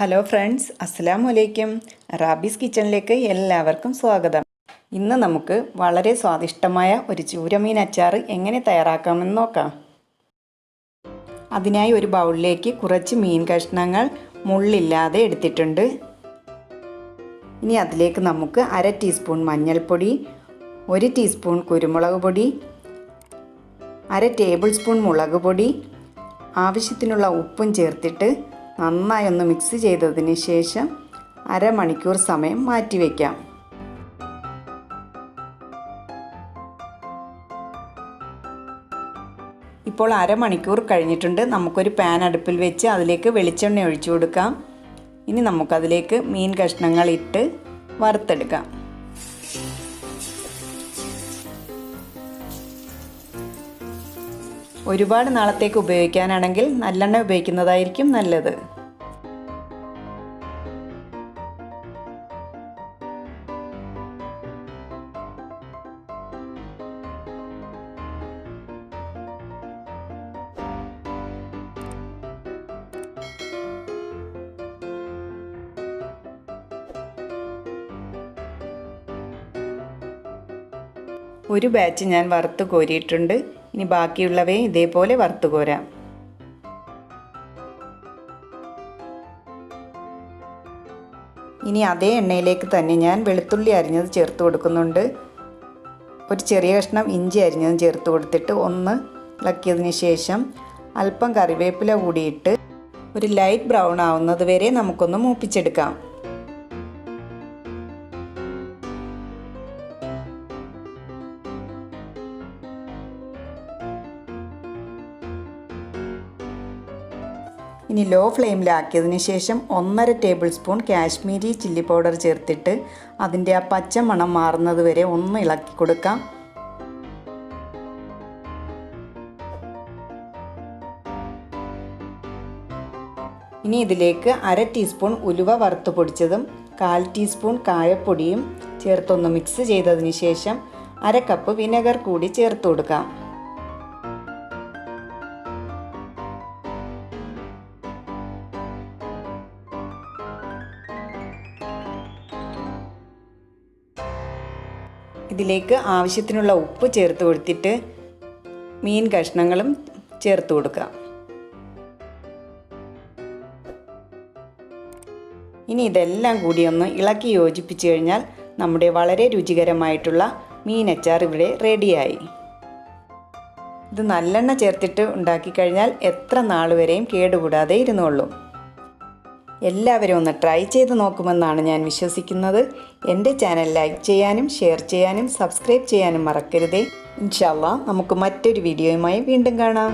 Hello friends, അസ്സലാമു അലൈക്കും. Rabies കിച്ചണിലേക്ക് എല്ലാവർക്കും സ്വാഗതം. ഇന്ന് നമുക്ക് വളരെ സ്വാദിഷ്ടമായ ഒരു ചൂരമീൻ അച്ചാർ എങ്ങനെ തയ്യാറാക്കാമെന്ന് നോക്കാം. അതിനായി ഒരു ബൗളിലേക്ക് കുറച്ച് മീൻ കഷ്ണങ്ങൾ മുള്ളില്ലാതെ എടുത്തിട്ടുണ്ട്. ഇനി അതിലേക്ക് നമുക്ക് 1/2 ടീസ്പൂൺ മഞ്ഞൾപ്പൊടി, 1 ടീസ്പൂൺ കുരുമുളക് പൊടി, 1/2 ടേബിൾ സ്പൂൺ മുളക് പൊടി, ആവശ്യത്തിനുള്ള ഉപ്പും ചേർത്തിട്ട് നന്നായി ഒന്ന് മിക്സ് ചെയ്തതിന് ശേഷം അരമണിക്കൂർ സമയം മാറ്റിവെക്കാം. ഇപ്പോൾ അരമണിക്കൂർ കഴിഞ്ഞിട്ടുണ്ട്. നമുക്കൊരു പാൻ അടുപ്പിൽ വെച്ച് അതിലേക്ക് വെളിച്ചെണ്ണ ഒഴിച്ചു കൊടുക്കാം. ഇനി നമുക്കതിലേക്ക് മീൻ കഷ്ണങ്ങൾ ഇട്ട് വറുത്തെടുക്കാം. ഒരുപാട് നാളത്തേക്ക് ഉപയോഗിക്കാനാണെങ്കിൽ നല്ലെണ്ണ ഉപയോഗിക്കുന്നതായിരിക്കും നല്ലത്. ഒരു ബാച്ച് ഞാൻ വറുത്ത് കോരിയിട്ടുണ്ട്. ഇനി ബാക്കിയുള്ളവയെ ഇതേപോലെ വറുത്ത് കോരാം. ഇനി അതേ എണ്ണയിലേക്ക് തന്നെ ഞാൻ വെളുത്തുള്ളി അരിഞ്ഞത് ചേർത്ത് കൊടുക്കുന്നുണ്ട്. ഒരു ചെറിയ കഷ്ണം ഇഞ്ചി അരിഞ്ഞതും ചേർത്ത് കൊടുത്തിട്ട് ഒന്ന് ഇളക്കിയതിന് ശേഷം അല്പം കറിവേപ്പില കൂടിയിട്ട് ഒരു ലൈറ്റ് ബ്രൗൺ ആവുന്നത് വരെ നമുക്കൊന്ന് മൂപ്പിച്ചെടുക്കാം. ഇനി ലോ ഫ്ലെയിമിലാക്കിയതിന് ശേഷം 1/2 table spoon Kashmiri chilli powder ചേർത്തിട്ട് അതിൻ്റെ ആ പച്ച മണം മാറുന്നത് വരെ ഒന്ന് ഇളക്കി കൊടുക്കാം. ഇനി ഇതിലേക്ക് 1/2 ടീസ്പൂൺ ഉലുവ വറുത്ത് പൊടിച്ചതും 1/4 ടീസ്പൂൺ കായപ്പൊടിയും ചേർത്തൊന്ന് മിക്സ് ചെയ്തതിന് ശേഷം 1/2 കപ്പ് വിനെഗർ കൂടി ചേർത്ത് കൊടുക്കാം. ഇതിലേക്ക് ആവശ്യത്തിനുള്ള ഉപ്പ് ചേർത്ത് കൊടുത്തിട്ട് മീൻ കഷ്ണങ്ങളും ചേർത്ത് കൊടുക്കാം. ഇനി ഇതെല്ലാം കൂടി ഒന്ന് ഇളക്കി യോജിപ്പിച്ച് കഴിഞ്ഞാൽ നമ്മുടെ വളരെ രുചികരമായിട്ടുള്ള മീൻ അച്ചാർ ഇവിടെ റെഡിയായി. ഇത് നല്ലെണ്ണ ചേർത്തിട്ട് ഉണ്ടാക്കി കഴിഞ്ഞാൽ എത്ര നാൾ വരെയും കേടുകൂടാതെ ഇരുന്നോളും. എല്ലാവരും ഒന്ന് ട്രൈ ചെയ്ത് നോക്കുമെന്നാണ് ഞാൻ വിശ്വസിക്കുന്നത്. എൻ്റെ ചാനൽ ലൈക്ക് ചെയ്യാനും ഷെയർ ചെയ്യാനും സബ്സ്ക്രൈബ് ചെയ്യാനും മറക്കരുതേ. ഇൻഷാ അല്ലാഹ് നമുക്ക് മറ്റൊരു വീഡിയോയുമായി വീണ്ടും കാണാം.